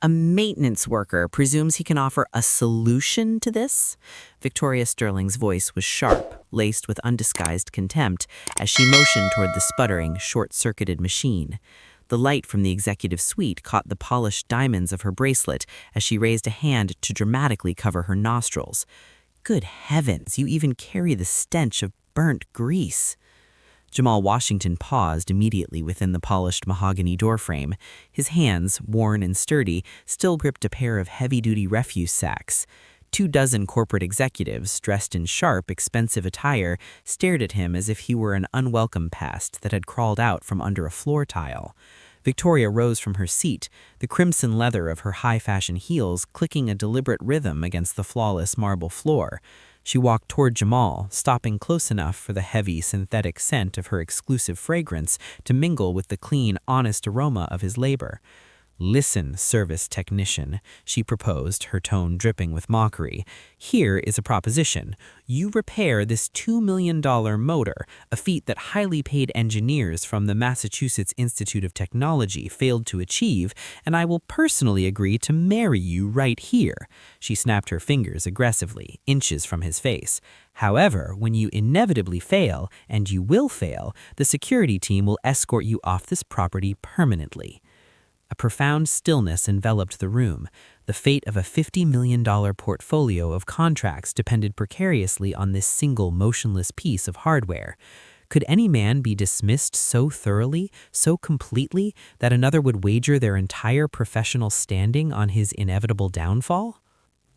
A maintenance worker presumes he can offer a solution to this? Victoria Sterling's voice was sharp, laced with undisguised contempt, as she motioned toward the sputtering, short-circuited machine. The light from the executive suite caught the polished diamonds of her bracelet as she raised a hand to dramatically cover her nostrils. Good heavens, you even carry the stench of burnt grease. Jamal Washington paused immediately within the polished mahogany doorframe. His hands, worn and sturdy, still gripped a pair of heavy-duty refuse sacks. 24 corporate executives, dressed in sharp, expensive attire, stared at him as if he were an unwelcome pest that had crawled out from under a floor tile. Victoria rose from her seat, the crimson leather of her high-fashion heels clicking a deliberate rhythm against the flawless marble floor. She walked toward Jamal, stopping close enough for the heavy, synthetic scent of her exclusive fragrance to mingle with the clean, honest aroma of his labor. "Listen, service technician," she proposed, her tone dripping with mockery. "Here is a proposition. You repair this $2 million motor, a feat that highly paid engineers from the Massachusetts Institute of Technology failed to achieve, and I will personally agree to marry you right here." She snapped her fingers aggressively, inches from his face. "However, when you inevitably fail, and you will fail, the security team will escort you off this property permanently." A profound stillness enveloped the room. The fate of a $50 million portfolio of contracts depended precariously on this single motionless piece of hardware. Could any man be dismissed so thoroughly, so completely, that another would wager their entire professional standing on his inevitable downfall?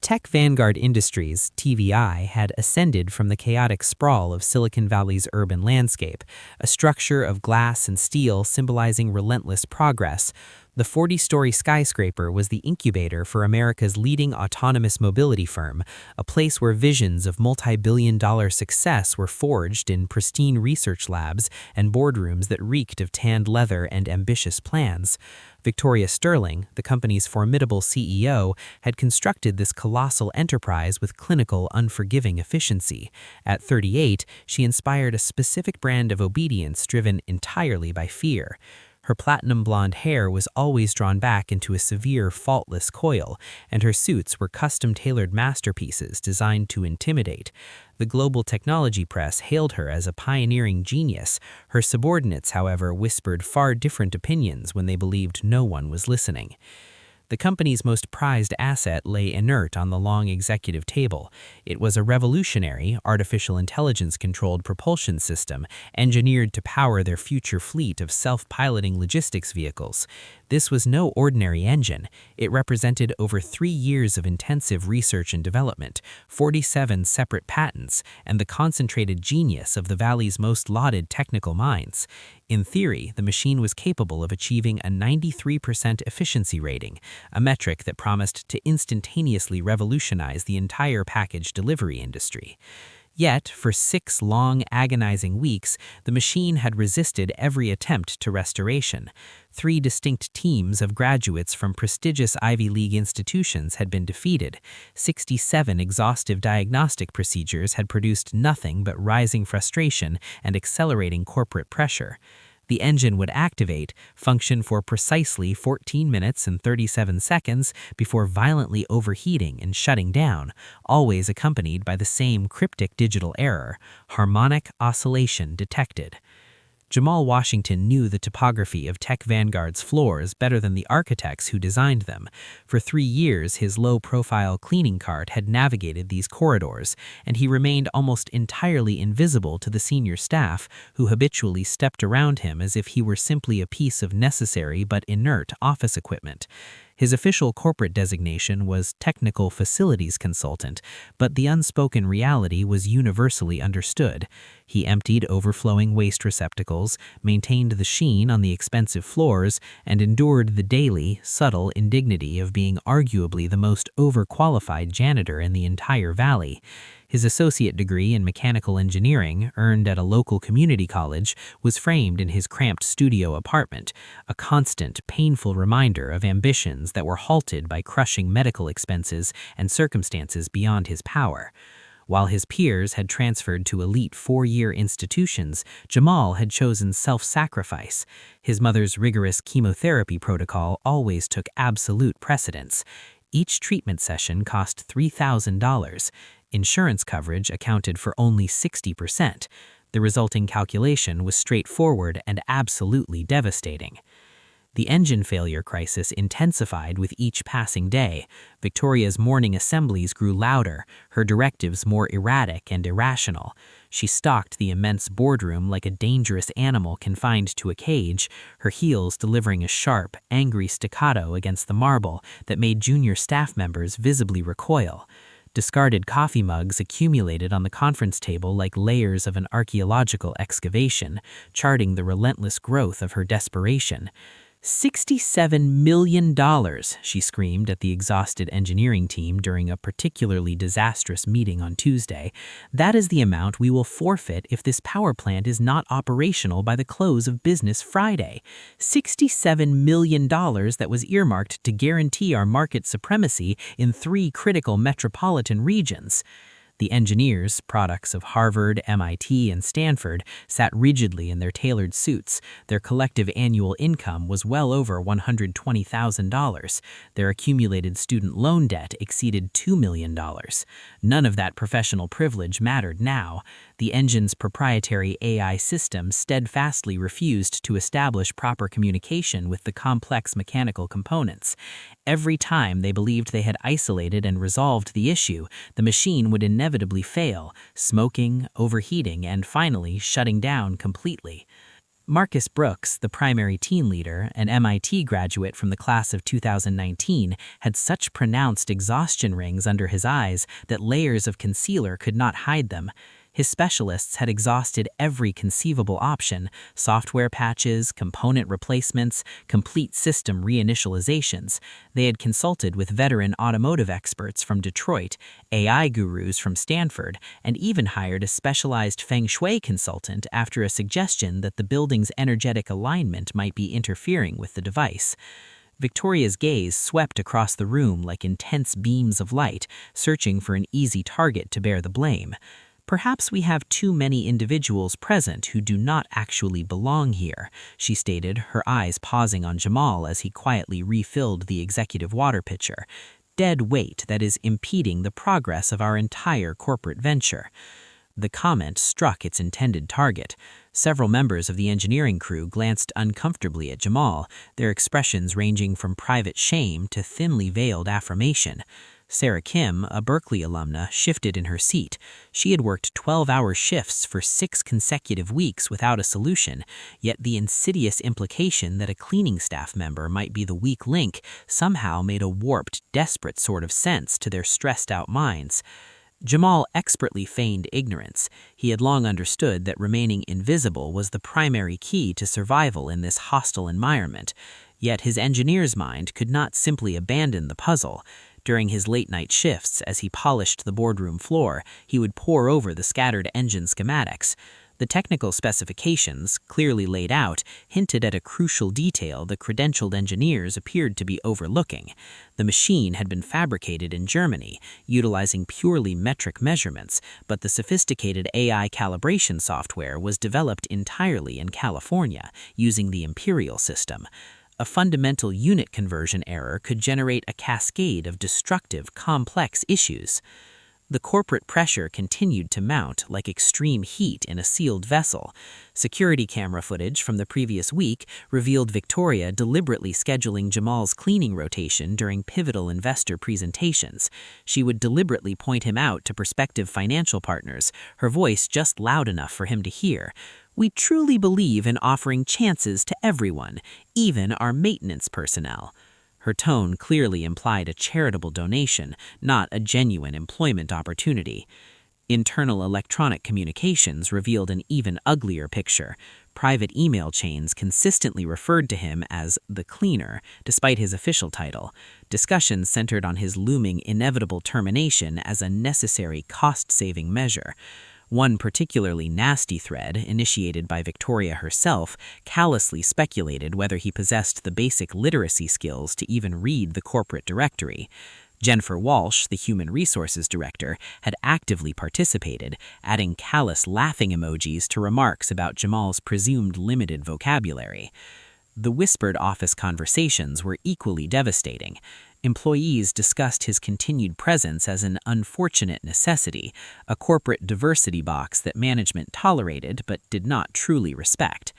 Tech Vanguard Industries, TVI, had ascended from the chaotic sprawl of Silicon Valley's urban landscape, a structure of glass and steel symbolizing relentless progress. The 40-story skyscraper was the incubator for America's leading autonomous mobility firm, a place where visions of multi-billion-dollar success were forged in pristine research labs and boardrooms that reeked of tanned leather and ambitious plans. Victoria Sterling, the company's formidable CEO, had constructed this colossal enterprise with clinical, unforgiving efficiency. At 38, she inspired a specific brand of obedience driven entirely by fear. Her platinum blonde hair was always drawn back into a severe, faultless coil, and her suits were custom-tailored masterpieces designed to intimidate. The global technology press hailed her as a pioneering genius. Her subordinates, however, whispered far different opinions when they believed no one was listening. The company's most prized asset lay inert on the long executive table. It was a revolutionary, artificial intelligence-controlled propulsion system engineered to power their future fleet of self-piloting logistics vehicles. This was no ordinary engine. It represented over 3 years of intensive research and development, 47 separate patents, and the concentrated genius of the Valley's most lauded technical minds. In theory, the machine was capable of achieving a 93% efficiency rating, a metric that promised to instantaneously revolutionize the entire package delivery industry. Yet, for 6 long, agonizing weeks, the machine had resisted every attempt to restoration. 3 distinct teams of graduates from prestigious Ivy League institutions had been defeated. 67 exhaustive diagnostic procedures had produced nothing but rising frustration and accelerating corporate pressure. The engine would activate, function for precisely 14 minutes and 37 seconds before violently overheating and shutting down, always accompanied by the same cryptic digital error: harmonic oscillation detected. Jamal Washington knew the topography of Tech Vanguard's floors better than the architects who designed them. For 3 years, his low-profile cleaning cart had navigated these corridors, and he remained almost entirely invisible to the senior staff, who habitually stepped around him as if he were simply a piece of necessary but inert office equipment. His official corporate designation was Technical Facilities Consultant, but the unspoken reality was universally understood. He emptied overflowing waste receptacles, maintained the sheen on the expensive floors, and endured the daily, subtle indignity of being arguably the most overqualified janitor in the entire valley. His associate degree in mechanical engineering, earned at a local community college, was framed in his cramped studio apartment, a constant, painful reminder of ambitions that were halted by crushing medical expenses and circumstances beyond his power. While his peers had transferred to elite four-year institutions, Jamal had chosen self-sacrifice. His mother's rigorous chemotherapy protocol always took absolute precedence. Each treatment session cost $3,000. Insurance coverage accounted for only 60%. The resulting calculation was straightforward and absolutely devastating. The engine failure crisis intensified with each passing day. Victoria's morning assemblies grew louder, her directives more erratic and irrational. She stalked the immense boardroom like a dangerous animal confined to a cage, her heels delivering a sharp, angry staccato against the marble that made junior staff members visibly recoil. Discarded coffee mugs accumulated on the conference table like layers of an archaeological excavation, charting the relentless growth of her desperation. $67 million, she screamed at the exhausted engineering team during a particularly disastrous meeting on Tuesday. That is the amount we will forfeit if this power plant is not operational by the close of business Friday. $67 million that was earmarked to guarantee our market supremacy in 3 critical metropolitan regions. The engineers, products of Harvard, MIT, and Stanford, sat rigidly in their tailored suits. Their collective annual income was well over $120,000. Their accumulated student loan debt exceeded $2 million. None of that professional privilege mattered now. The engine's proprietary AI system steadfastly refused to establish proper communication with the complex mechanical components. Every time they believed they had isolated and resolved the issue, the machine would inevitably fail, smoking, overheating, and finally shutting down completely. Marcus Brooks, the primary team leader, an MIT graduate from the class of 2019, had such pronounced exhaustion rings under his eyes that layers of concealer could not hide them. His specialists had exhausted every conceivable option: software patches, component replacements, complete system reinitializations. They had consulted with veteran automotive experts from Detroit, AI gurus from Stanford, and even hired a specialized feng shui consultant after a suggestion that the building's energetic alignment might be interfering with the device. Victoria's gaze swept across the room like intense beams of light, searching for an easy target to bear the blame. "Perhaps we have too many individuals present who do not actually belong here," she stated, her eyes pausing on Jamal as he quietly refilled the executive water pitcher. "Dead weight that is impeding the progress of our entire corporate venture." The comment struck its intended target. Several members of the engineering crew glanced uncomfortably at Jamal, their expressions ranging from private shame to thinly veiled affirmation. Sarah Kim, a Berkeley alumna, shifted in her seat. She had worked 12-hour shifts for 6 consecutive weeks without a solution, yet the insidious implication that a cleaning staff member might be the weak link somehow made a warped, desperate sort of sense to their stressed-out minds. Jamal expertly feigned ignorance. He had long understood that remaining invisible was the primary key to survival in this hostile environment. Yet his engineer's mind could not simply abandon the puzzle. During his late-night shifts, as he polished the boardroom floor, he would pore over the scattered engine schematics. The technical specifications, clearly laid out, hinted at a crucial detail the credentialed engineers appeared to be overlooking. The machine had been fabricated in Germany, utilizing purely metric measurements, but the sophisticated AI calibration software was developed entirely in California, using the Imperial system. A fundamental unit conversion error could generate a cascade of destructive, complex issues. The corporate pressure continued to mount like extreme heat in a sealed vessel. Security camera footage from the previous week revealed Victoria deliberately scheduling Jamal's cleaning rotation during pivotal investor presentations. She would deliberately point him out to prospective financial partners, her voice just loud enough for him to hear. "We truly believe in offering chances to everyone, even our maintenance personnel." Her tone clearly implied a charitable donation, not a genuine employment opportunity. Internal electronic communications revealed an even uglier picture. Private email chains consistently referred to him as the cleaner, despite his official title. Discussions centered on his looming inevitable termination as a necessary cost-saving measure. One particularly nasty thread, initiated by Victoria herself, callously speculated whether he possessed the basic literacy skills to even read the corporate directory. Jennifer Walsh, the human resources director, had actively participated, adding callous laughing emojis to remarks about Jamal's presumed limited vocabulary. The whispered office conversations were equally devastating. Employees discussed his continued presence as an unfortunate necessity, a corporate diversity box that management tolerated but did not truly respect.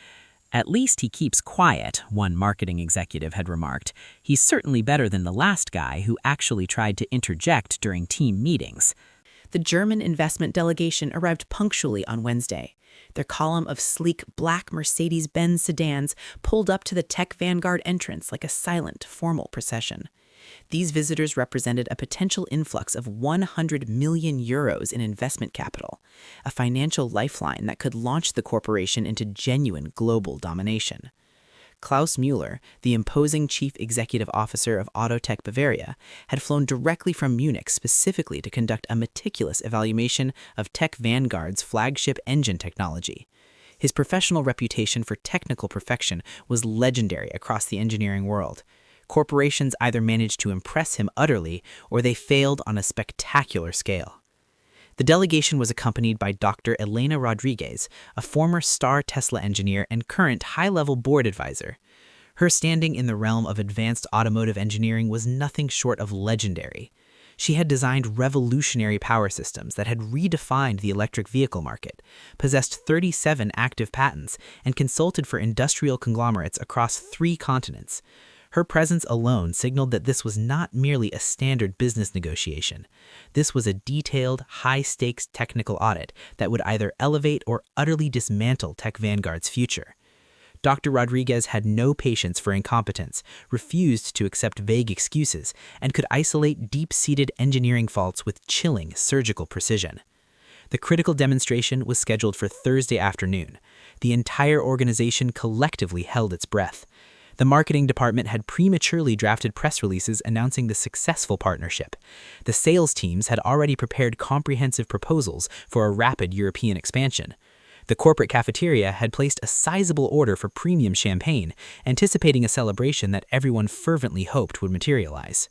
"At least he keeps quiet," one marketing executive had remarked. "He's certainly better than the last guy who actually tried to interject during team meetings." The German investment delegation arrived punctually on Wednesday. Their column of sleek black Mercedes-Benz sedans pulled up to the tech vanguard entrance like a silent, formal procession. These visitors represented a potential influx of 100 million euros in investment capital, a financial lifeline that could launch the corporation into genuine global domination. Klaus Müller, the imposing chief executive officer of Autotech Bavaria, had flown directly from Munich specifically to conduct a meticulous evaluation of Tech Vanguard's flagship engine technology. His professional reputation for technical perfection was legendary across the engineering world. Corporations either managed to impress him utterly or they failed on a spectacular scale. The delegation was accompanied by Dr. Elena Rodriguez, a former star Tesla engineer and current high-level board advisor. Her standing in the realm of advanced automotive engineering was nothing short of legendary. She had designed revolutionary power systems that had redefined the electric vehicle market, possessed 37 active patents, and consulted for industrial conglomerates across 3 continents. Her presence alone signaled that this was not merely a standard business negotiation. This was a detailed, high-stakes technical audit that would either elevate or utterly dismantle Tech Vanguard's future. Dr. Rodriguez had no patience for incompetence, refused to accept vague excuses, and could isolate deep-seated engineering faults with chilling surgical precision. The critical demonstration was scheduled for Thursday afternoon. The entire organization collectively held its breath. The marketing department had prematurely drafted press releases announcing the successful partnership. The sales teams had already prepared comprehensive proposals for a rapid European expansion. The corporate cafeteria had placed a sizable order for premium champagne, anticipating a celebration that everyone fervently hoped would materialize.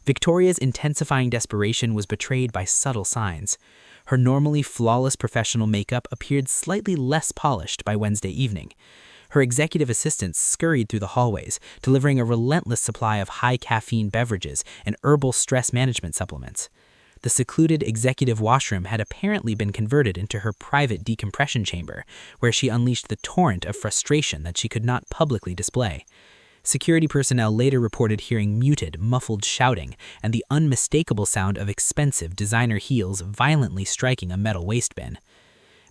Victoria's intensifying desperation was betrayed by subtle signs. Her normally flawless professional makeup appeared slightly less polished by Wednesday evening. Her executive assistants scurried through the hallways, delivering a relentless supply of high-caffeine beverages and herbal stress management supplements. The secluded executive washroom had apparently been converted into her private decompression chamber, where she unleashed the torrent of frustration that she could not publicly display. Security personnel later reported hearing muted, muffled shouting and the unmistakable sound of expensive designer heels violently striking a metal waste bin.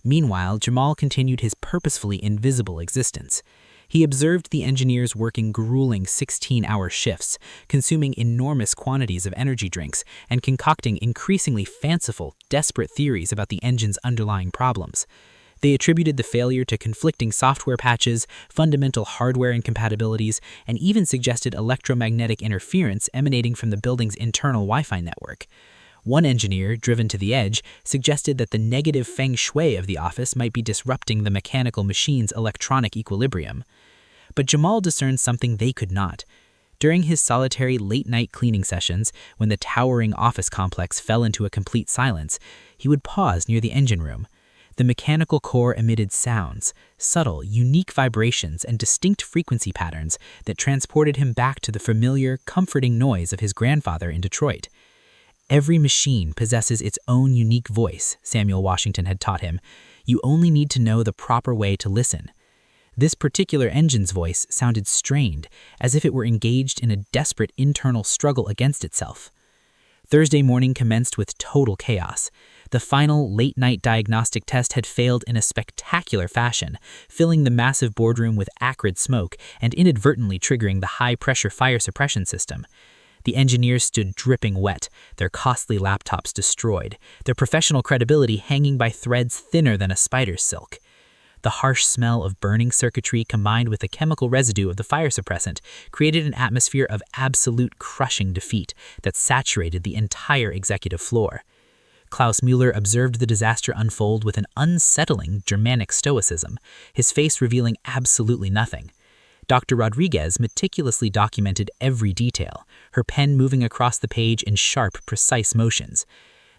Meanwhile, Jamal continued his purposefully invisible existence. He observed the engineers working grueling 16-hour shifts, consuming enormous quantities of energy drinks, and concocting increasingly fanciful, desperate theories about the engine's underlying problems. They attributed the failure to conflicting software patches, fundamental hardware incompatibilities, and even suggested electromagnetic interference emanating from the building's internal Wi-Fi network. One engineer, driven to the edge, suggested that the negative feng shui of the office might be disrupting the mechanical machine's electronic equilibrium. But Jamal discerned something they could not. During his solitary late-night cleaning sessions, when the towering office complex fell into a complete silence, he would pause near the engine room. The mechanical core emitted sounds, subtle, unique vibrations and distinct frequency patterns that transported him back to the familiar, comforting noise of his grandfather in Detroit. Every machine possesses its own unique voice, Samuel Washington had taught him. You only need to know the proper way to listen. This particular engine's voice sounded strained, as if it were engaged in a desperate internal struggle against itself. Thursday morning commenced with total chaos. The final late-night diagnostic test had failed in a spectacular fashion, filling the massive boardroom with acrid smoke and inadvertently triggering the high-pressure fire suppression system. The engineers stood dripping wet, their costly laptops destroyed, their professional credibility hanging by threads thinner than a spider's silk. The harsh smell of burning circuitry combined with the chemical residue of the fire suppressant created an atmosphere of absolute crushing defeat that saturated the entire executive floor. Klaus Müller observed the disaster unfold with an unsettling Germanic stoicism, his face revealing absolutely nothing. Dr. Rodriguez meticulously documented every detail, her pen moving across the page in sharp, precise motions.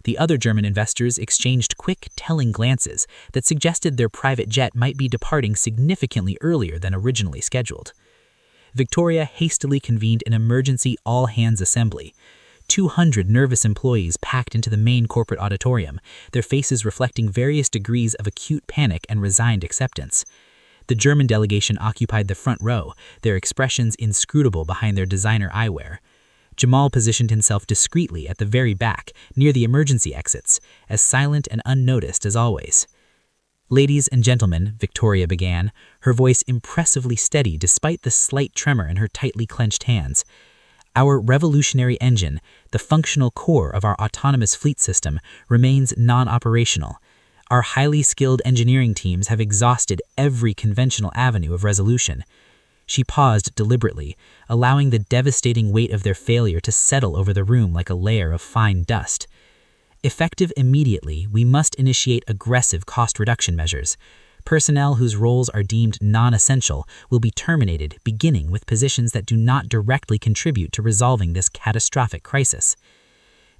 The other German investors exchanged quick, telling glances that suggested their private jet might be departing significantly earlier than originally scheduled. Victoria hastily convened an emergency all-hands assembly. 200 nervous employees packed into the main corporate auditorium, their faces reflecting various degrees of acute panic and resigned acceptance. The German delegation occupied the front row, their expressions inscrutable behind their designer eyewear. Jamal positioned himself discreetly at the very back, near the emergency exits, as silent and unnoticed as always. "Ladies and gentlemen," Victoria began, her voice impressively steady despite the slight tremor in her tightly clenched hands. "Our revolutionary engine, the functional core of our autonomous fleet system, remains non-operational. Our highly skilled engineering teams have exhausted every conventional avenue of resolution." She paused deliberately, allowing the devastating weight of their failure to settle over the room like a layer of fine dust. "Effective immediately, we must initiate aggressive cost reduction measures. Personnel whose roles are deemed non-essential will be terminated, beginning with positions that do not directly contribute to resolving this catastrophic crisis."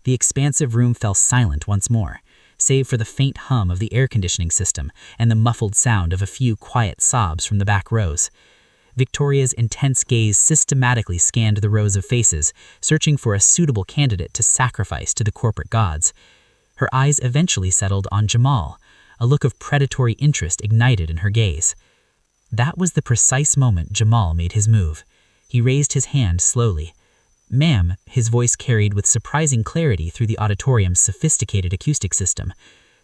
The expansive room fell silent once more, save for the faint hum of the air conditioning system and the muffled sound of a few quiet sobs from the back rows. Victoria's intense gaze systematically scanned the rows of faces, searching for a suitable candidate to sacrifice to the corporate gods. Her eyes eventually settled on Jamal, a look of predatory interest ignited in her gaze. That was the precise moment Jamal made his move. He raised his hand slowly. "Ma'am," his voice carried with surprising clarity through the auditorium's sophisticated acoustic system.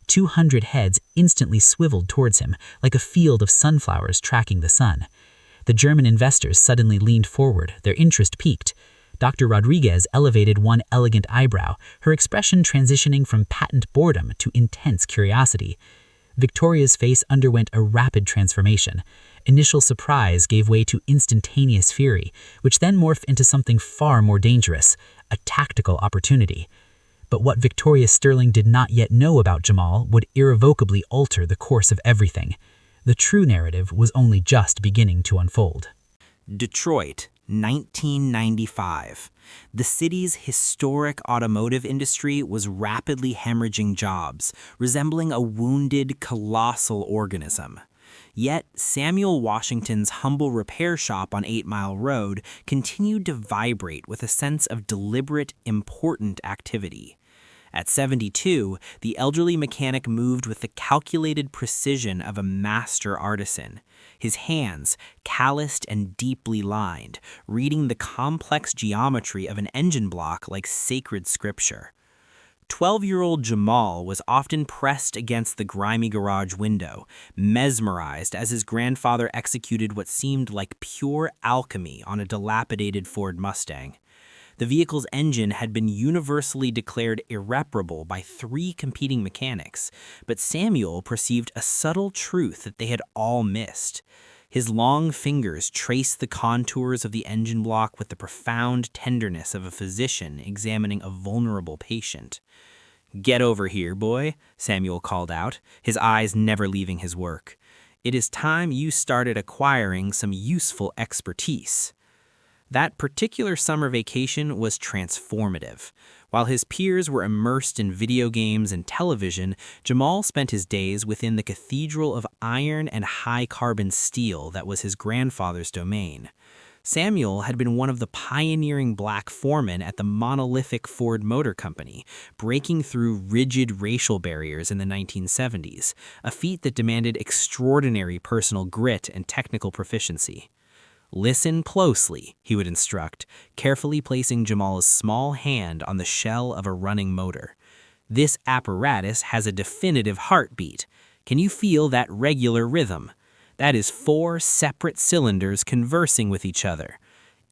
200 heads instantly swiveled towards him, like a field of sunflowers tracking the sun. The German investors suddenly leaned forward, their interest piqued. Dr. Rodriguez elevated one elegant eyebrow, her expression transitioning from patent boredom to intense curiosity. Victoria's face underwent a rapid transformation. Initial surprise gave way to instantaneous fury, which then morphed into something far more dangerous, a tactical opportunity. But what Victoria Sterling did not yet know about Jamal would irrevocably alter the course of everything. The true narrative was only just beginning to unfold. Detroit, 1995. The city's historic automotive industry was rapidly hemorrhaging jobs, resembling a wounded, colossal organism. Yet, Samuel Washington's humble repair shop on 8 Mile Road continued to vibrate with a sense of deliberate, important activity. At 72, the elderly mechanic moved with the calculated precision of a master artisan, his hands calloused and deeply lined, reading the complex geometry of an engine block like sacred scripture. 12-year-old Jamal was often pressed against the grimy garage window, mesmerized as his grandfather executed what seemed like pure alchemy on a dilapidated Ford Mustang. The vehicle's engine had been universally declared irreparable by 3 competing mechanics, but Samuel perceived a subtle truth that they had all missed. His long fingers traced the contours of the engine block with the profound tenderness of a physician examining a vulnerable patient. "Get over here, boy," Samuel called out, his eyes never leaving his work. "It is time you started acquiring some useful expertise." That particular summer vacation was transformative. While his peers were immersed in video games and television, Jamal spent his days within the cathedral of iron and high-carbon steel that was his grandfather's domain. Samuel had been one of the pioneering black foremen at the monolithic Ford Motor Company, breaking through rigid racial barriers in the 1970s, a feat that demanded extraordinary personal grit and technical proficiency. "Listen closely," he would instruct, carefully placing Jamal's small hand on the shell of a running motor. "This apparatus has a definitive heartbeat. Can you feel that regular rhythm? That is 4 separate cylinders conversing with each other.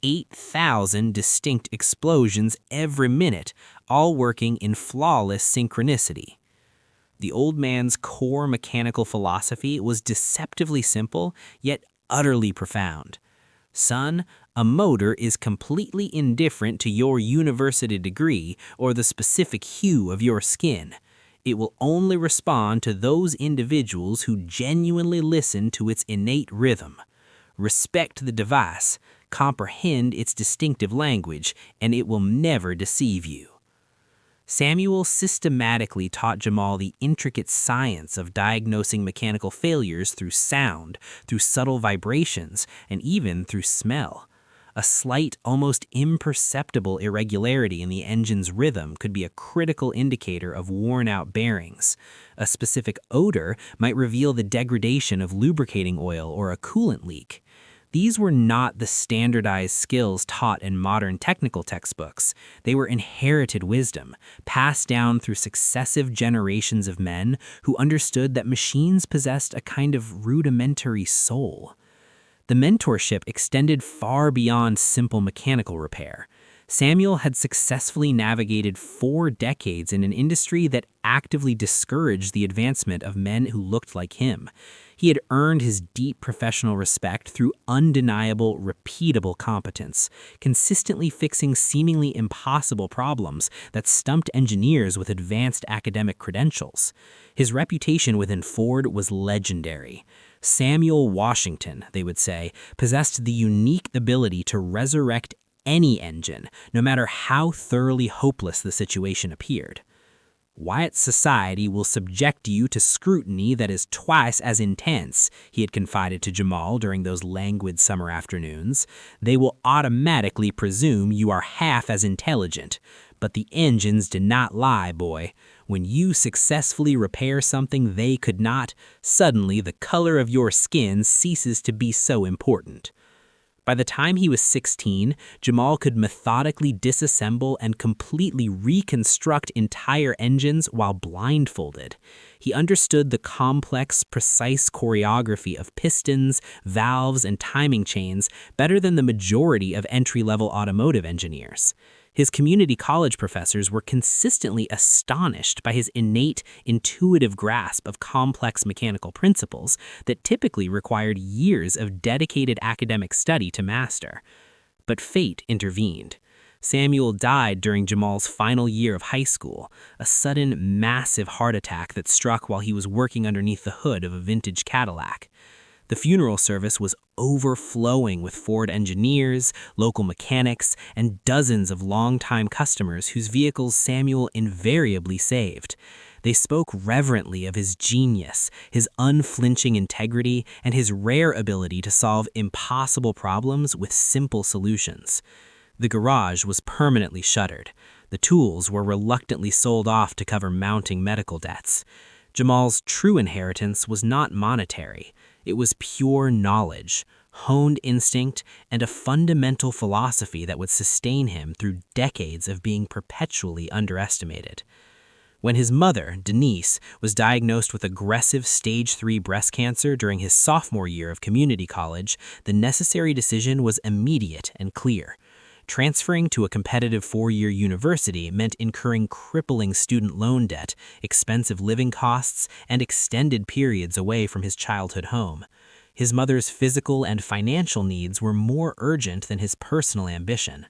8,000 distinct explosions every minute, all working in flawless synchronicity." The old man's core mechanical philosophy was deceptively simple, yet utterly profound. "Son, a motor is completely indifferent to your university degree or the specific hue of your skin. It will only respond to those individuals who genuinely listen to its innate rhythm. Respect the device, comprehend its distinctive language, and it will never deceive you. Samuel systematically taught Jamal the intricate science of diagnosing mechanical failures through sound, through subtle vibrations, and even through smell. A slight, almost imperceptible irregularity in the engine's rhythm could be a critical indicator of worn-out bearings. A specific odor might reveal the degradation of lubricating oil or a coolant leak. These were not the standardized skills taught in modern technical textbooks. They were inherited wisdom, passed down through successive generations of men who understood that machines possessed a kind of rudimentary soul. The mentorship extended far beyond simple mechanical repair. Samuel had successfully navigated 4 decades in an industry that actively discouraged the advancement of men who looked like him. He had earned his deep professional respect through undeniable, repeatable competence, consistently fixing seemingly impossible problems that stumped engineers with advanced academic credentials. His reputation within Ford was legendary. Samuel Washington, they would say, possessed the unique ability to resurrect any engine, no matter how thoroughly hopeless the situation appeared. Wyatt's society will subject you to scrutiny that is twice as intense, he had confided to Jamal during those languid summer afternoons. They will automatically presume you are half as intelligent. But the engines did not lie, boy. When you successfully repair something they could not, suddenly the color of your skin ceases to be so important. By the time he was 16, Jamal could methodically disassemble and completely reconstruct entire engines while blindfolded. He understood the complex, precise choreography of pistons, valves, and timing chains better than the majority of entry-level automotive engineers. His community college professors were consistently astonished by his innate, intuitive grasp of complex mechanical principles that typically required years of dedicated academic study to master. But fate intervened. Samuel died during Jamal's final year of high school, a sudden, massive heart attack that struck while he was working underneath the hood of a vintage Cadillac. The funeral service was overflowing with Ford engineers, local mechanics, and dozens of longtime customers whose vehicles Samuel invariably saved. They spoke reverently of his genius, his unflinching integrity, and his rare ability to solve impossible problems with simple solutions. The garage was permanently shuttered. The tools were reluctantly sold off to cover mounting medical debts. Jamal's true inheritance was not monetary. It was pure knowledge, honed instinct, and a fundamental philosophy that would sustain him through decades of being perpetually underestimated. When his mother, Denise, was diagnosed with aggressive stage 3 breast cancer during his sophomore year of community college, the necessary decision was immediate and clear. Transferring to a competitive 4-year university meant incurring crippling student loan debt, expensive living costs, and extended periods away from his childhood home. His mother's physical and financial needs were more urgent than his personal ambition.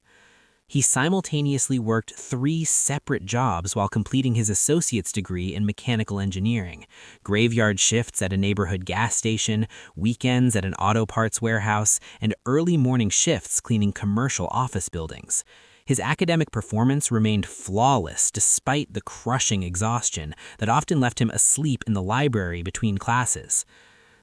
He simultaneously worked 3 separate jobs while completing his associate's degree in mechanical engineering: graveyard shifts at a neighborhood gas station, weekends at an auto parts warehouse, and early morning shifts cleaning commercial office buildings. His academic performance remained flawless despite the crushing exhaustion that often left him asleep in the library between classes.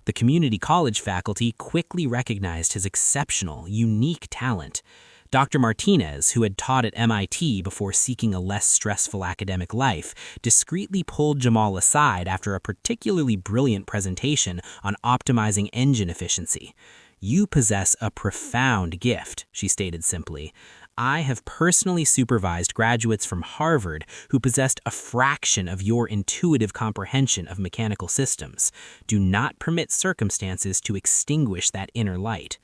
The community college faculty quickly recognized his exceptional, unique talent. Dr. Martinez, who had taught at MIT before seeking a less stressful academic life, discreetly pulled Jamal aside after a particularly brilliant presentation on optimizing engine efficiency. "You possess a profound gift," she stated simply. "I have personally supervised graduates from Harvard who possessed a fraction of your intuitive comprehension of mechanical systems. Do not permit circumstances to extinguish that inner light."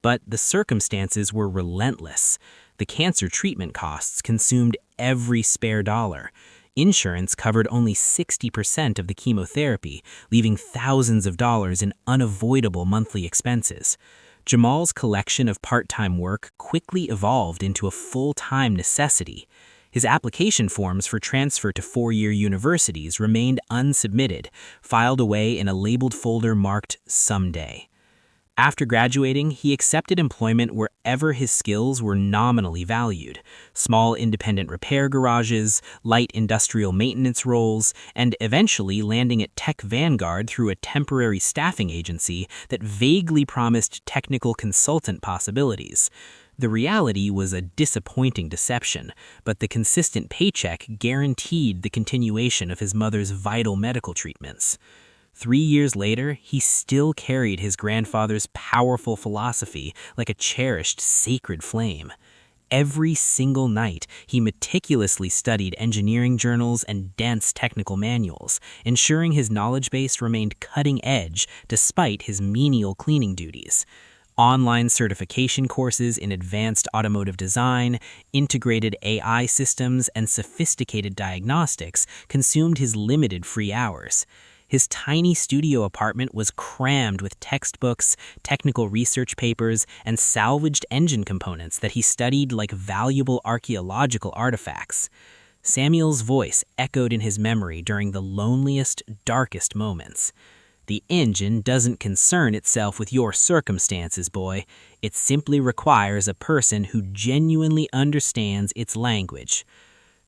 But the circumstances were relentless. The cancer treatment costs consumed every spare dollar. Insurance covered only 60% of the chemotherapy, leaving thousands of dollars in unavoidable monthly expenses. Jamal's collection of part-time work quickly evolved into a full-time necessity. His application forms for transfer to 4-year universities remained unsubmitted, filed away in a labeled folder marked "Someday." After graduating, he accepted employment wherever his skills were nominally valued: small independent repair garages, light industrial maintenance roles, and eventually landing at Tech Vanguard through a temporary staffing agency that vaguely promised technical consultant possibilities. The reality was a disappointing deception, but the consistent paycheck guaranteed the continuation of his mother's vital medical treatments. 3 years later, he still carried his grandfather's powerful philosophy like a cherished sacred flame. Every single night, he meticulously studied engineering journals and dense technical manuals, ensuring his knowledge base remained cutting edge despite his menial cleaning duties. Online certification courses in advanced automotive design, integrated AI systems, and sophisticated diagnostics consumed his limited free hours. His tiny studio apartment was crammed with textbooks, technical research papers, and salvaged engine components that he studied like valuable archaeological artifacts. Samuel's voice echoed in his memory during the loneliest, darkest moments. "The engine doesn't concern itself with your circumstances, boy. It simply requires a person who genuinely understands its language."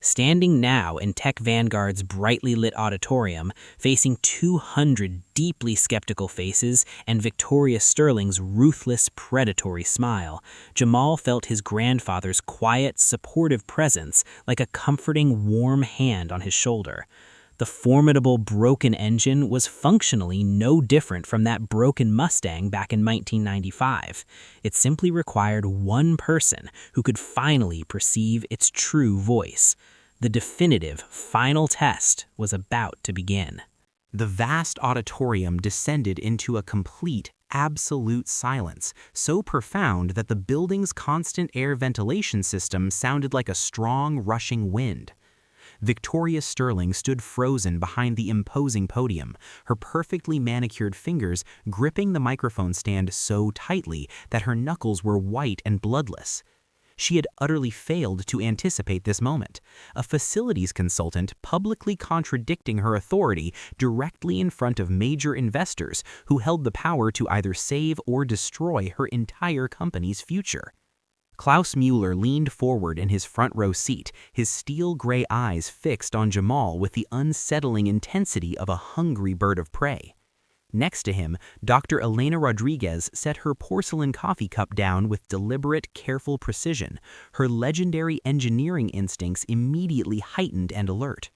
Standing now in Tech Vanguard's brightly lit auditorium, facing 200 deeply skeptical faces and Victoria Sterling's ruthless, predatory smile, Jamal felt his grandfather's quiet, supportive presence like a comforting, warm hand on his shoulder. The formidable broken engine was functionally no different from that broken Mustang back in 1995. It simply required one person who could finally perceive its true voice. The definitive, final test was about to begin. The vast auditorium descended into a complete, absolute silence, so profound that the building's constant air ventilation system sounded like a strong, rushing wind. Victoria Sterling stood frozen behind the imposing podium, her perfectly manicured fingers gripping the microphone stand so tightly that her knuckles were white and bloodless. She had utterly failed to anticipate this moment, a facilities consultant publicly contradicting her authority directly in front of major investors who held the power to either save or destroy her entire company's future. Klaus Mueller leaned forward in his front row seat, his steel gray eyes fixed on Jamal with the unsettling intensity of a hungry bird of prey. Next to him, Dr. Elena Rodriguez set her porcelain coffee cup down with deliberate, careful precision, her legendary engineering instincts immediately heightened and alert.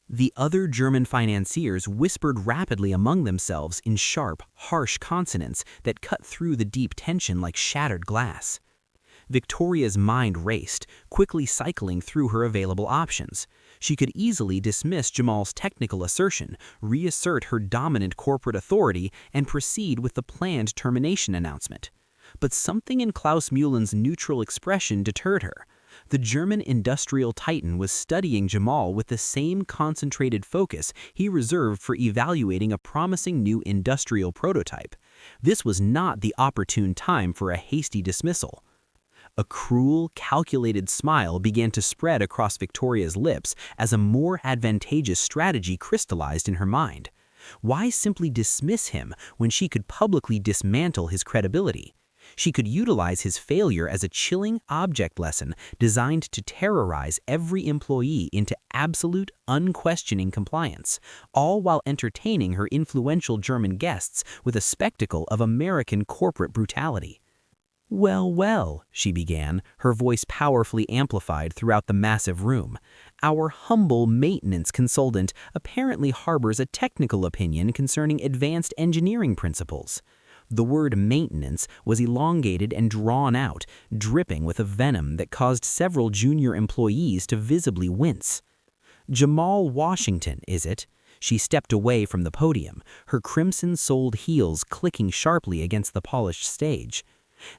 The other German financiers whispered rapidly among themselves in sharp, harsh consonants that cut through the deep tension like shattered glass. Victoria's mind raced, quickly cycling through her available options. She could easily dismiss Jamal's technical assertion, reassert her dominant corporate authority, and proceed with the planned termination announcement. But something in Klaus Muellen's neutral expression deterred her. The German industrial titan was studying Jamal with the same concentrated focus he reserved for evaluating a promising new industrial prototype. This was not the opportune time for a hasty dismissal. A cruel, calculated smile began to spread across Victoria's lips as a more advantageous strategy crystallized in her mind. Why simply dismiss him when she could publicly dismantle his credibility? She could utilize his failure as a chilling object lesson designed to terrorize every employee into absolute, unquestioning compliance, all while entertaining her influential German guests with a spectacle of American corporate brutality. "Well, well," she began, her voice powerfully amplified throughout the massive room. "Our humble maintenance consultant apparently harbors a technical opinion concerning advanced engineering principles." The word maintenance was elongated and drawn out, dripping with a venom that caused several junior employees to visibly wince. "Jamal Washington, is it?" She stepped away from the podium, her crimson-soled heels clicking sharply against the polished stage.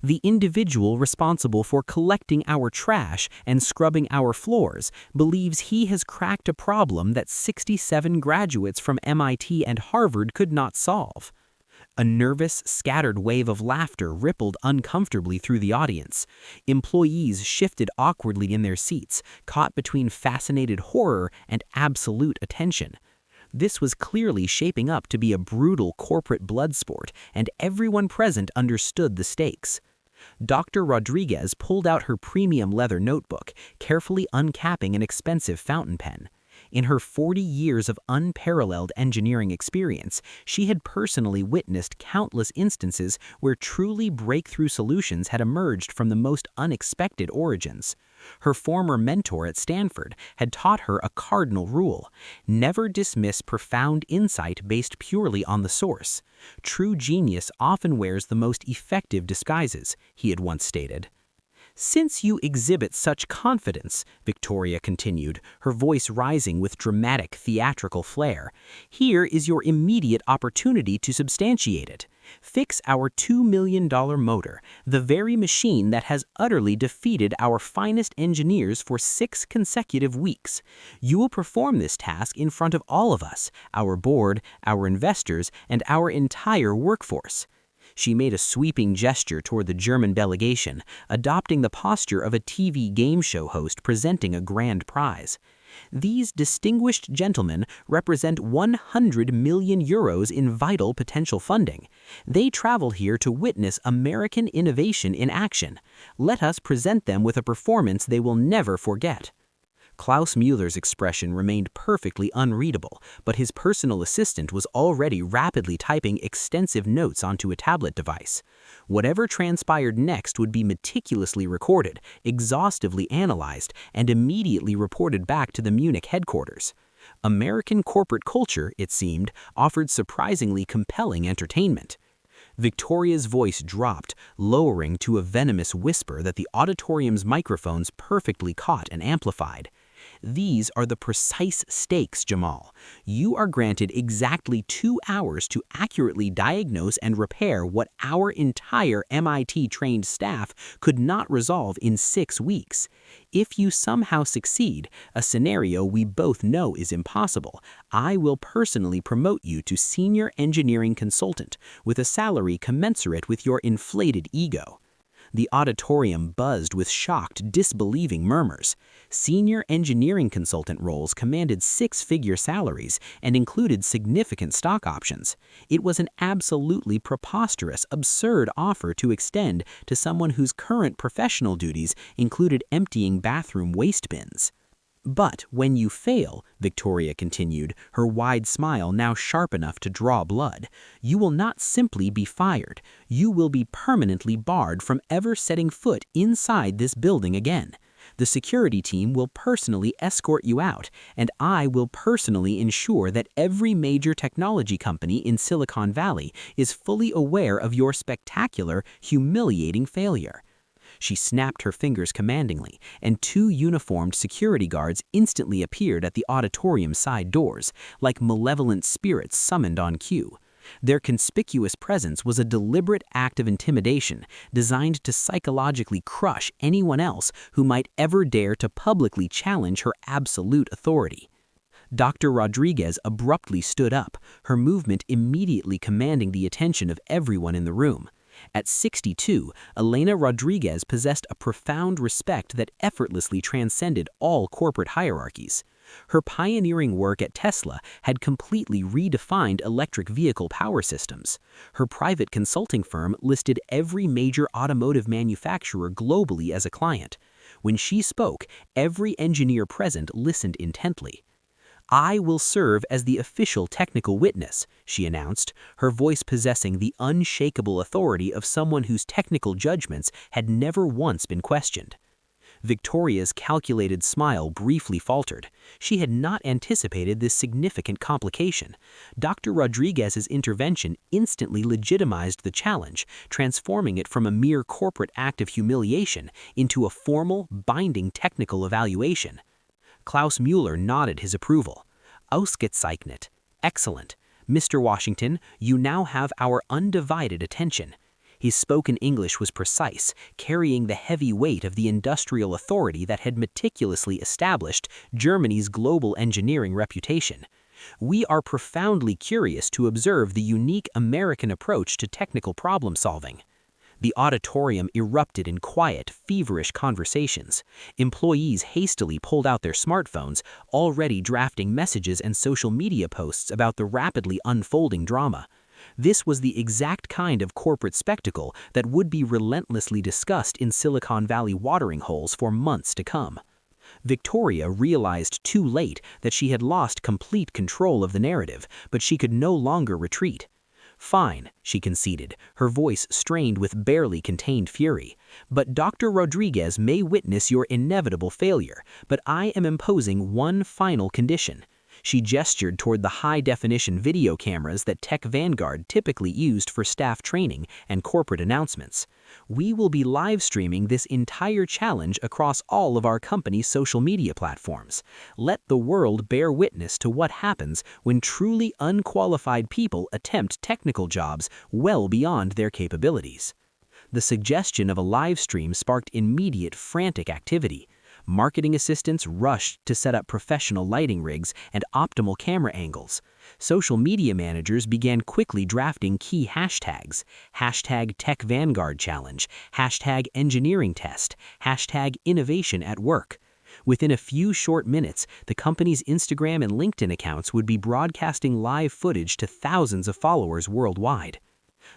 "The individual responsible for collecting our trash and scrubbing our floors believes he has cracked a problem that 67 graduates from MIT and Harvard could not solve." A nervous, scattered wave of laughter rippled uncomfortably through the audience. Employees shifted awkwardly in their seats, caught between fascinated horror and absolute attention. This was clearly shaping up to be a brutal corporate blood sport, and everyone present understood the stakes. Dr. Rodriguez pulled out her premium leather notebook, carefully uncapping an expensive fountain pen. In her 40 years of unparalleled engineering experience, she had personally witnessed countless instances where truly breakthrough solutions had emerged from the most unexpected origins. Her former mentor at Stanford had taught her a cardinal rule: never dismiss profound insight based purely on the source. True genius often wears the most effective disguises, he had once stated. "Since you exhibit such confidence," Victoria continued, her voice rising with dramatic theatrical flair, "here is your immediate opportunity to substantiate it. Fix our $2 million motor, the very machine that has utterly defeated our finest engineers for 6 consecutive weeks. You will perform this task in front of all of us, our board, our investors, and our entire workforce." She made a sweeping gesture toward the German delegation, adopting the posture of a TV game show host presenting a grand prize. "These distinguished gentlemen represent 100 million euros in vital potential funding. They travel here to witness American innovation in action. Let us present them with a performance they will never forget." Klaus Mueller's expression remained perfectly unreadable, but his personal assistant was already rapidly typing extensive notes onto a tablet device. Whatever transpired next would be meticulously recorded, exhaustively analyzed, and immediately reported back to the Munich headquarters. American corporate culture, it seemed, offered surprisingly compelling entertainment. Victoria's voice dropped, lowering to a venomous whisper that the auditorium's microphones perfectly caught and amplified. "These are the precise stakes, Jamal. You are granted exactly 2 hours to accurately diagnose and repair what our entire MIT-trained staff could not resolve in 6 weeks. If you somehow succeed, a scenario we both know is impossible, I will personally promote you to senior engineering consultant with a salary commensurate with your inflated ego." The auditorium buzzed with shocked, disbelieving murmurs. Senior engineering consultant roles commanded 6-figure salaries and included significant stock options. It was an absolutely preposterous, absurd offer to extend to someone whose current professional duties included emptying bathroom waste bins. "But when you fail," Victoria continued, her wide smile now sharp enough to draw blood, "you will not simply be fired. You will be permanently barred from ever setting foot inside this building again. The security team will personally escort you out, and I will personally ensure that every major technology company in Silicon Valley is fully aware of your spectacular, humiliating failure." She snapped her fingers commandingly, and 2 uniformed security guards instantly appeared at the auditorium's side doors, like malevolent spirits summoned on cue. Their conspicuous presence was a deliberate act of intimidation designed to psychologically crush anyone else who might ever dare to publicly challenge her absolute authority. Dr. Rodriguez abruptly stood up, her movement immediately commanding the attention of everyone in the room. At 62, Elena Rodriguez possessed a profound respect that effortlessly transcended all corporate hierarchies. Her pioneering work at Tesla had completely redefined electric vehicle power systems. Her private consulting firm listed every major automotive manufacturer globally as a client. When she spoke, every engineer present listened intently. "I will serve as the official technical witness," she announced, her voice possessing the unshakable authority of someone whose technical judgments had never once been questioned. Victoria's calculated smile briefly faltered. She had not anticipated this significant complication. Dr. Rodriguez's intervention instantly legitimized the challenge, transforming it from a mere corporate act of humiliation into a formal, binding technical evaluation. Klaus Mueller nodded his approval. "Ausgezeichnet. Excellent. Mr. Washington, you now have our undivided attention." His spoken English was precise, carrying the heavy weight of the industrial authority that had meticulously established Germany's global engineering reputation. "We are profoundly curious to observe the unique American approach to technical problem solving." The auditorium erupted in quiet, feverish conversations. Employees hastily pulled out their smartphones, already drafting messages and social media posts about the rapidly unfolding drama. This was the exact kind of corporate spectacle that would be relentlessly discussed in Silicon Valley watering holes for months to come. Victoria realized too late that she had lost complete control of the narrative, but she could no longer retreat. "Fine," she conceded, her voice strained with barely contained fury. "But Dr. Rodriguez may witness your inevitable failure, but I am imposing one final condition." She gestured toward the high-definition video cameras that Tech Vanguard typically used for staff training and corporate announcements. "We will be live streaming this entire challenge across all of our company's social media platforms. Let the world bear witness to what happens when truly unqualified people attempt technical jobs well beyond their capabilities." The suggestion of a live stream sparked immediate frantic activity. Marketing assistants rushed to set up professional lighting rigs and optimal camera angles. Social media managers began quickly drafting key hashtags: hashtag Tech Vanguard Challenge, hashtag Engineering Test, hashtag Innovation at Work. Within a few short minutes, the company's Instagram and LinkedIn accounts would be broadcasting live footage to thousands of followers worldwide.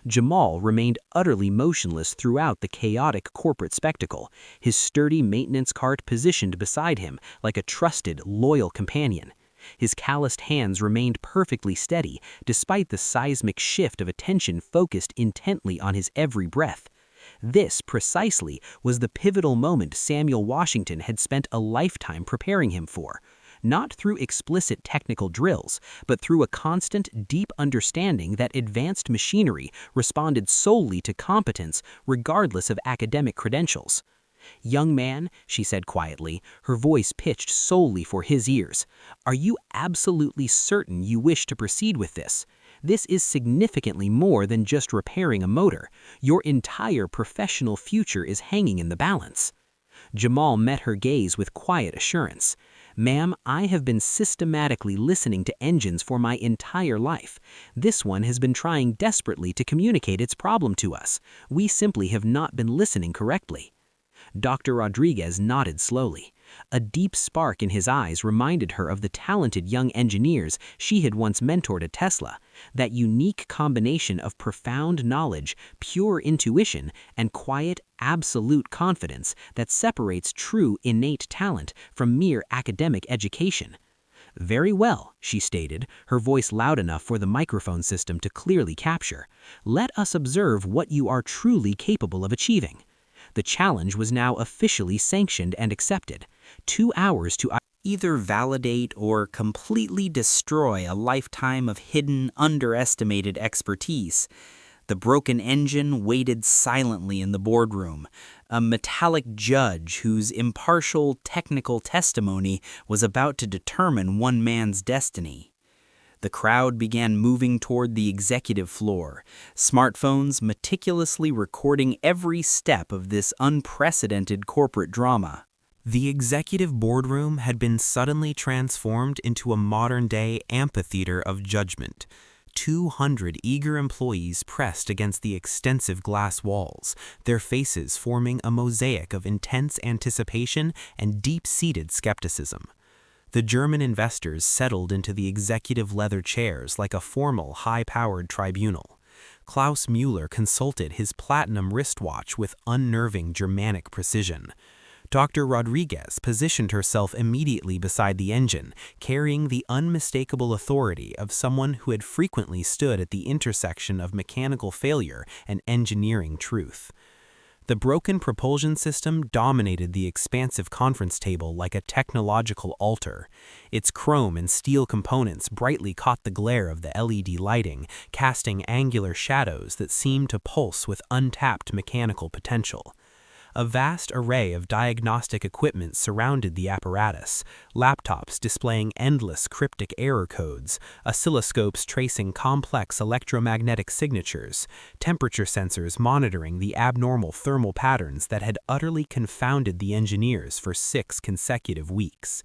Jamal remained utterly motionless throughout the chaotic corporate spectacle, his sturdy maintenance cart positioned beside him like a trusted, loyal companion. His calloused hands remained perfectly steady, despite the seismic shift of attention focused intently on his every breath. This, precisely, was the pivotal moment Samuel Washington had spent a lifetime preparing him for. Not through explicit technical drills, but through a constant, deep understanding that advanced machinery responded solely to competence regardless of academic credentials. "Young man," she said quietly, her voice pitched solely for his ears, "are you absolutely certain you wish to proceed with this? This is significantly more than just repairing a motor. Your entire professional future is hanging in the balance." Jamal met her gaze with quiet assurance. "Ma'am, I have been systematically listening to engines for my entire life. This one has been trying desperately to communicate its problem to us. We simply have not been listening correctly." Dr. Rodriguez nodded slowly. A deep spark in his eyes reminded her of the talented young engineers she had once mentored at Tesla, that unique combination of profound knowledge, pure intuition, and quiet, absolute confidence that separates true innate talent from mere academic education. "Very well," she stated, her voice loud enough for the microphone system to clearly capture. "Let us observe what you are truly capable of achieving." The challenge was now officially sanctioned and accepted. 2 hours to either validate or completely destroy a lifetime of hidden, underestimated expertise. The broken engine waited silently in the boardroom, a metallic judge whose impartial technical testimony was about to determine one man's destiny. The crowd began moving toward the executive floor, smartphones meticulously recording every step of this unprecedented corporate drama. The executive boardroom had been suddenly transformed into a modern-day amphitheater of judgment. 200 eager employees pressed against the extensive glass walls, their faces forming a mosaic of intense anticipation and deep-seated skepticism. The German investors settled into the executive leather chairs like a formal, high-powered tribunal. Klaus Müller consulted his platinum wristwatch with unnerving Germanic precision. Dr. Rodriguez positioned herself immediately beside the engine, carrying the unmistakable authority of someone who had frequently stood at the intersection of mechanical failure and engineering truth. The broken propulsion system dominated the expansive conference table like a technological altar. Its chrome and steel components brightly caught the glare of the LED lighting, casting angular shadows that seemed to pulse with untapped mechanical potential. A vast array of diagnostic equipment surrounded the apparatus, laptops displaying endless cryptic error codes, oscilloscopes tracing complex electromagnetic signatures, temperature sensors monitoring the abnormal thermal patterns that had utterly confounded the engineers for 6 consecutive weeks.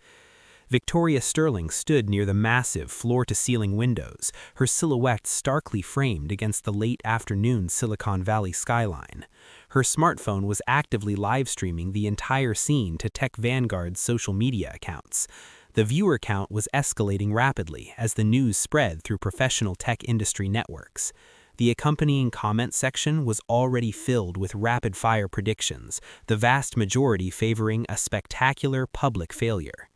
Victoria Sterling stood near the massive floor-to-ceiling windows, her silhouette starkly framed against the late afternoon Silicon Valley skyline. Her smartphone was actively live-streaming the entire scene to Tech Vanguard's social media accounts. The viewer count was escalating rapidly as the news spread through professional tech industry networks. The accompanying comment section was already filled with rapid-fire predictions, the vast majority favoring a spectacular public failure.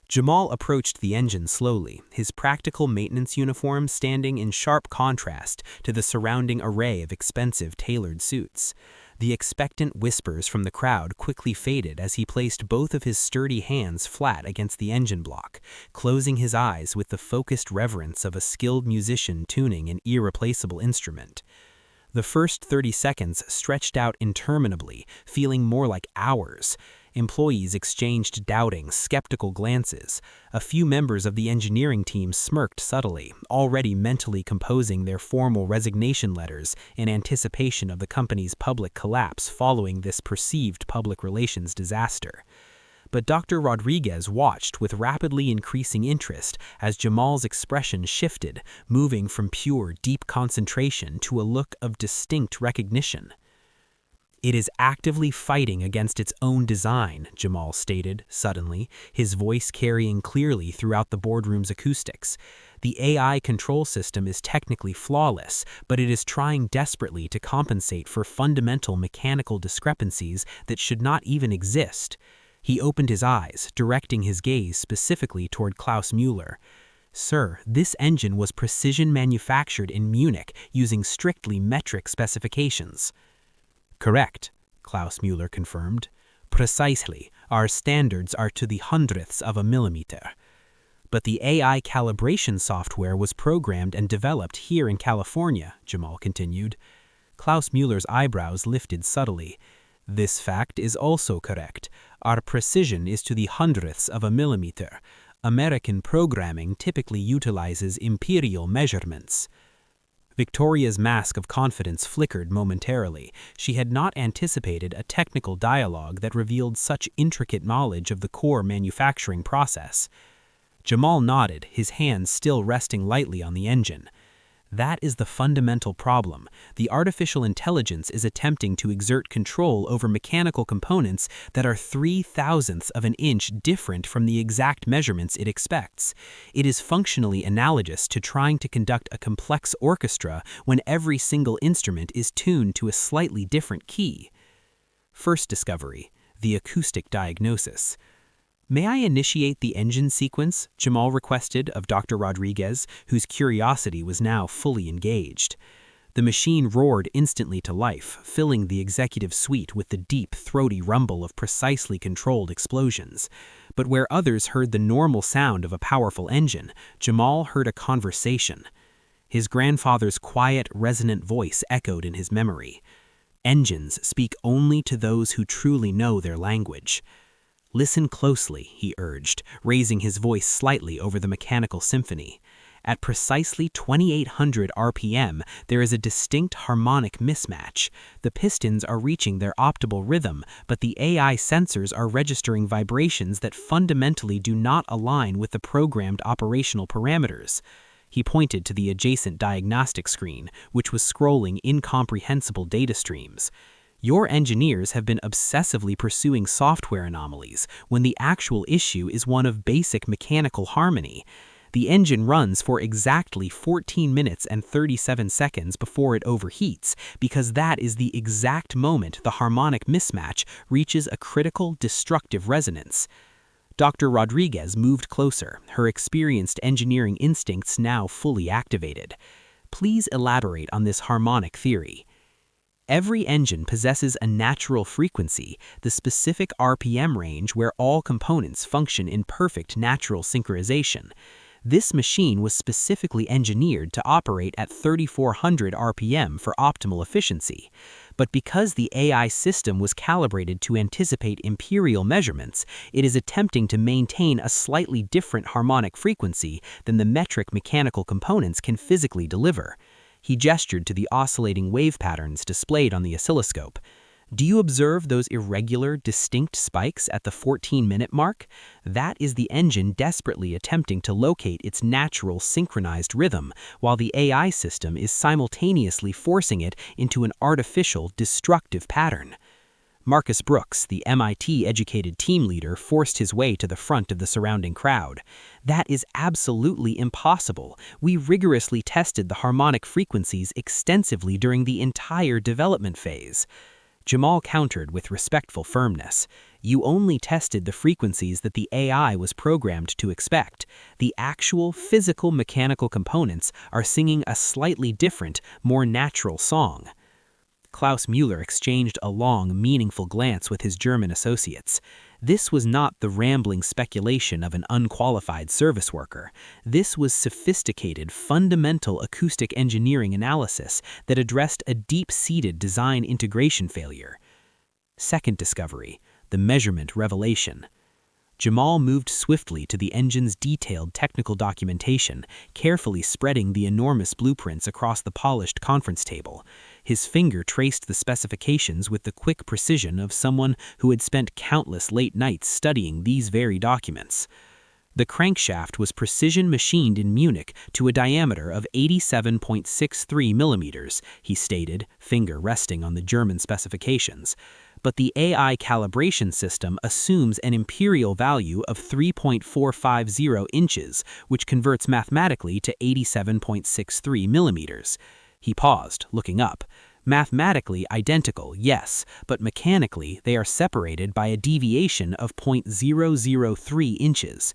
Jamal approached the engine slowly, his practical maintenance uniform standing in sharp contrast to the surrounding array of expensive tailored suits. The expectant whispers from the crowd quickly faded as he placed both of his sturdy hands flat against the engine block, closing his eyes with the focused reverence of a skilled musician tuning an irreplaceable instrument. The first 30 seconds stretched out interminably, feeling more like hours. Employees exchanged doubting, skeptical glances. A few members of the engineering team smirked subtly, already mentally composing their formal resignation letters in anticipation of the company's public collapse following this perceived public relations disaster. But Dr. Rodriguez watched with rapidly increasing interest as Jamal's expression shifted, moving from pure, deep concentration to a look of distinct recognition. "It is actively fighting against its own design," Jamal stated, suddenly, his voice carrying clearly throughout the boardroom's acoustics. "The AI control system is technically flawless, but it is trying desperately to compensate for fundamental mechanical discrepancies that should not even exist." He opened his eyes, directing his gaze specifically toward Klaus Müller. "Sir, this engine was precision manufactured in Munich using strictly metric specifications." "Correct," Klaus Müller confirmed. "Precisely, our standards are to the hundredths of a millimeter." "But the AI calibration software was programmed and developed here in California," Jamal continued. Klaus Müller's eyebrows lifted subtly. "This fact is also correct. Our precision is to the hundredths of a millimeter. American programming typically utilizes imperial measurements." Victoria's mask of confidence flickered momentarily. She had not anticipated a technical dialogue that revealed such intricate knowledge of the core manufacturing process. Jamal nodded, his hands still resting lightly on the engine. "That is the fundamental problem. The artificial intelligence is attempting to exert control over mechanical components that are 3/1000ths of an inch different from the exact measurements it expects. It is functionally analogous to trying to conduct a complex orchestra when every single instrument is tuned to a slightly different key." First discovery, the acoustic diagnosis. "May I initiate the engine sequence?" Jamal requested of Dr. Rodriguez, whose curiosity was now fully engaged. The machine roared instantly to life, filling the executive suite with the deep, throaty rumble of precisely controlled explosions. But where others heard the normal sound of a powerful engine, Jamal heard a conversation. His grandfather's quiet, resonant voice echoed in his memory. "Engines speak only to those who truly know their language." "Listen closely," he urged, raising his voice slightly over the mechanical symphony. "At precisely 2800 RPM, there is a distinct harmonic mismatch. The pistons are reaching their optimal rhythm, but the AI sensors are registering vibrations that fundamentally do not align with the programmed operational parameters." He pointed to the adjacent diagnostic screen, which was scrolling incomprehensible data streams. "Your engineers have been obsessively pursuing software anomalies when the actual issue is one of basic mechanical harmony. The engine runs for exactly 14 minutes and 37 seconds before it overheats, because that is the exact moment the harmonic mismatch reaches a critical, destructive resonance." Dr. Rodriguez moved closer, her experienced engineering instincts now fully activated. "Please elaborate on this harmonic theory." "Every engine possesses a natural frequency, the specific RPM range where all components function in perfect natural synchronization. This machine was specifically engineered to operate at 3400 RPM for optimal efficiency. But because the AI system was calibrated to anticipate imperial measurements, it is attempting to maintain a slightly different harmonic frequency than the metric mechanical components can physically deliver." He gestured to the oscillating wave patterns displayed on the oscilloscope. Do you observe those irregular, distinct spikes at the 14-minute mark? That is the engine desperately attempting to locate its natural synchronized rhythm, while the AI system is simultaneously forcing it into an artificial, destructive pattern. Marcus Brooks, the MIT-educated team leader, forced his way to the front of the surrounding crowd. That is absolutely impossible. We rigorously tested the harmonic frequencies extensively during the entire development phase. Jamal countered with respectful firmness. You only tested the frequencies that the AI was programmed to expect. The actual physical mechanical components are singing a slightly different, more natural song. Klaus Müller exchanged a long, meaningful glance with his German associates. This was not the rambling speculation of an unqualified service worker. This was sophisticated, fundamental acoustic engineering analysis that addressed a deep-seated design integration failure. Second discovery, the measurement revelation. Jamal moved swiftly to the engine's detailed technical documentation, carefully spreading the enormous blueprints across the polished conference table. His finger traced the specifications with the quick precision of someone who had spent countless late nights studying these very documents. The crankshaft was precision machined in Munich to a diameter of 87.63 millimeters, he stated, finger resting on the German specifications. But the AI calibration system assumes an imperial value of 3.450 inches, which converts mathematically to 87.63 millimeters. He paused, looking up. Mathematically identical, yes, but mechanically they are separated by a deviation of 0.003 inches.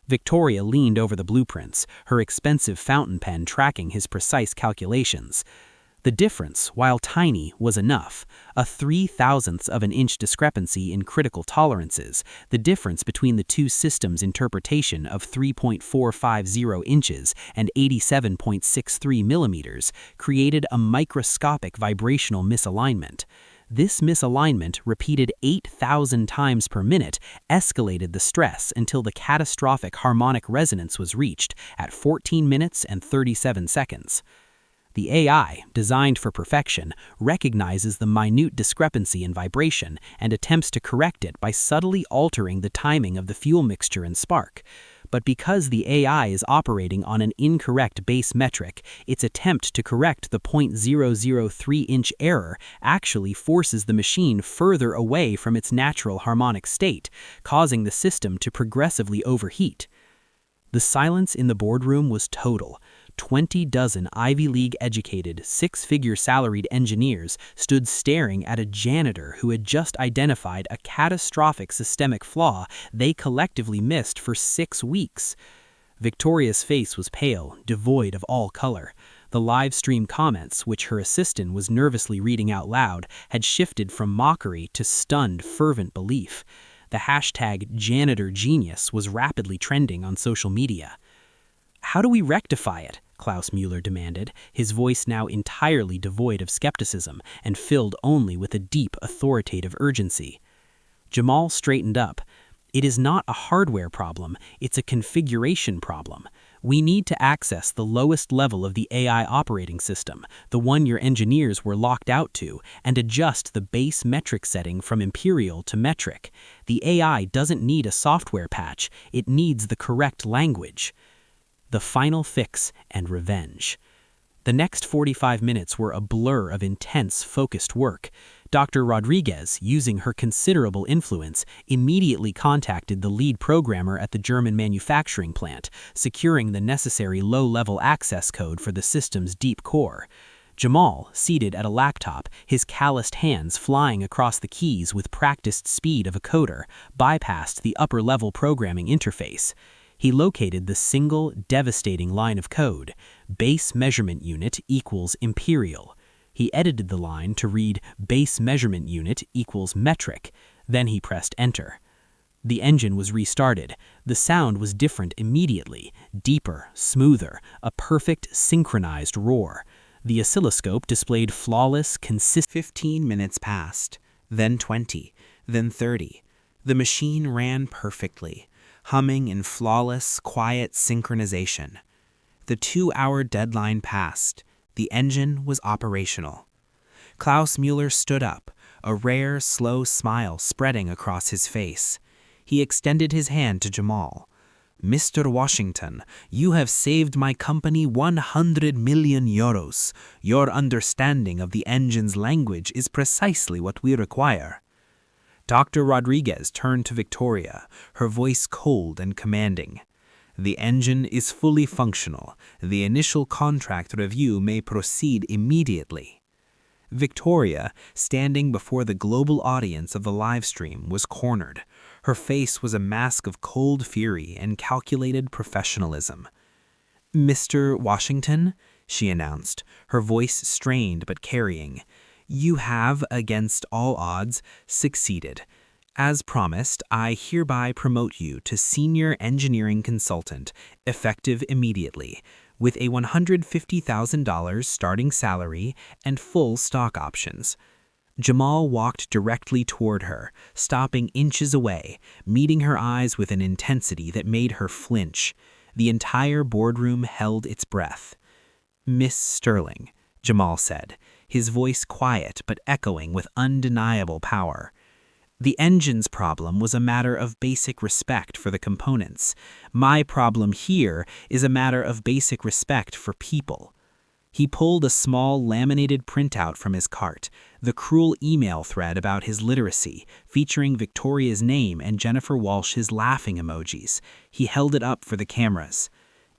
Victoria leaned over the blueprints, her expensive fountain pen tracking his precise calculations. The difference, while tiny, was enough. A 0.003 of an inch discrepancy in critical tolerances, the difference between the two systems' interpretation of 3.450 inches and 87.63 millimeters, created a microscopic vibrational misalignment. This misalignment, repeated 8,000 times per minute, escalated the stress until the catastrophic harmonic resonance was reached at 14 minutes and 37 seconds. The AI, designed for perfection, recognizes the minute discrepancy in vibration and attempts to correct it by subtly altering the timing of the fuel mixture and spark. But because the AI is operating on an incorrect base metric, its attempt to correct the 0.003-inch error actually forces the machine further away from its natural harmonic state, causing the system to progressively overheat. The silence in the boardroom was total. 20 dozen Ivy League-educated, six-figure salaried engineers stood staring at a janitor who had just identified a catastrophic systemic flaw they collectively missed for 6 weeks. Victoria's face was pale, devoid of all color. The live stream comments, which her assistant was nervously reading out loud, had shifted from mockery to stunned, fervent belief. The hashtag #JanitorGenius was rapidly trending on social media. "How do we rectify it?" Klaus Müller demanded, his voice now entirely devoid of skepticism and filled only with a deep, authoritative urgency. Jamal straightened up. "It is not a hardware problem, it's a configuration problem. We need to access the lowest level of the AI operating system, the one your engineers were locked out to, and adjust the base metric setting from imperial to metric. The AI doesn't need a software patch, it needs the correct language." The final fix and revenge. The next 45 minutes were a blur of intense, focused work. Dr. Rodriguez, using her considerable influence, immediately contacted the lead programmer at the German manufacturing plant, securing the necessary low-level access code for the system's deep core. Jamal, seated at a laptop, his calloused hands flying across the keys with practiced speed of a coder, bypassed the upper-level programming interface. He located the single, devastating line of code, base measurement unit equals imperial. He edited the line to read base measurement unit equals metric. Then he pressed enter. The engine was restarted. The sound was different immediately, deeper, smoother, a perfect synchronized roar. The oscilloscope displayed flawless, consistent. 15 minutes passed, then 20, then 30. The machine ran perfectly, humming in flawless, quiet synchronization. The 2-hour deadline passed. The engine was operational. Klaus Müller stood up, a rare, slow smile spreading across his face. He extended his hand to Jamal. "Mr. Washington, you have saved my company 100 million euros. Your understanding of the engine's language is precisely what we require." Dr. Rodriguez turned to Victoria, her voice cold and commanding. "The engine is fully functional. The initial contract review may proceed immediately." Victoria, standing before the global audience of the live stream, was cornered. Her face was a mask of cold fury and calculated professionalism. "Mr. Washington," she announced, her voice strained but carrying, "you have, against all odds, succeeded. As promised, I hereby promote you to Senior Engineering Consultant, effective immediately, with a $150,000 starting salary and full stock options." Jamal walked directly toward her, stopping inches away, meeting her eyes with an intensity that made her flinch. The entire boardroom held its breath. "Miss Sterling," Jamal said, his voice quiet but echoing with undeniable power. "The engine's problem was a matter of basic respect for the components. My problem here is a matter of basic respect for people." He pulled a small laminated printout from his cart, the cruel email thread about his literacy, featuring Victoria's name and Jennifer Walsh's laughing emojis. He held it up for the cameras.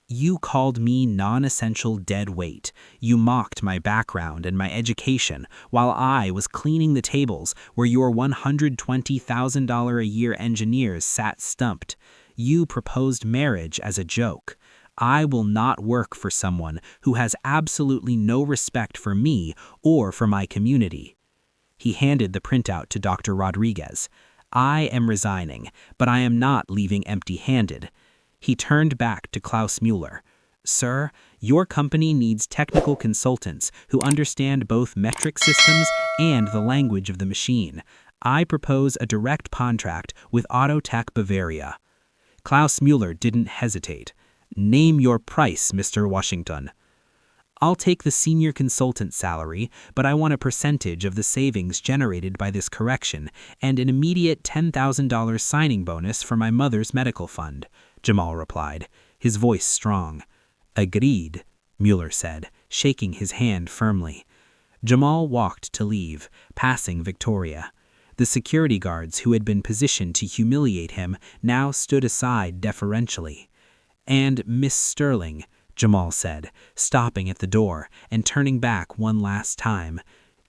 "You called me non-essential dead weight. You mocked my background and my education while I was cleaning the tables where your $120,000 a year engineers sat stumped. You proposed marriage as a joke. I will not work for someone who has absolutely no respect for me or for my community." He handed the printout to Dr. Rodriguez. "I am resigning, but I am not leaving empty-handed." He turned back to Klaus Mueller. "Sir, your company needs technical consultants who understand both metric systems and the language of the machine. I propose a direct contract with Autotech Bavaria." Klaus Mueller didn't hesitate. "Name your price, Mr. Washington." "I'll take the senior consultant salary, but I want a percentage of the savings generated by this correction and an immediate $10,000 signing bonus for my mother's medical fund," Jamal replied, his voice strong. "Agreed," Mueller said, shaking his hand firmly. Jamal walked to leave, passing Victoria. The security guards who had been positioned to humiliate him now stood aside deferentially. "And Miss Sterling," Jamal said, stopping at the door and turning back one last time.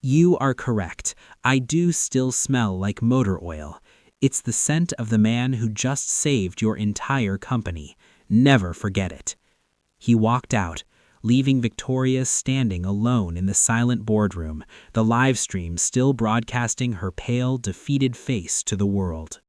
"You are correct. I do still smell like motor oil. It's the scent of the man who just saved your entire company. Never forget it." He walked out, leaving Victoria standing alone in the silent boardroom, the live stream still broadcasting her pale, defeated face to the world.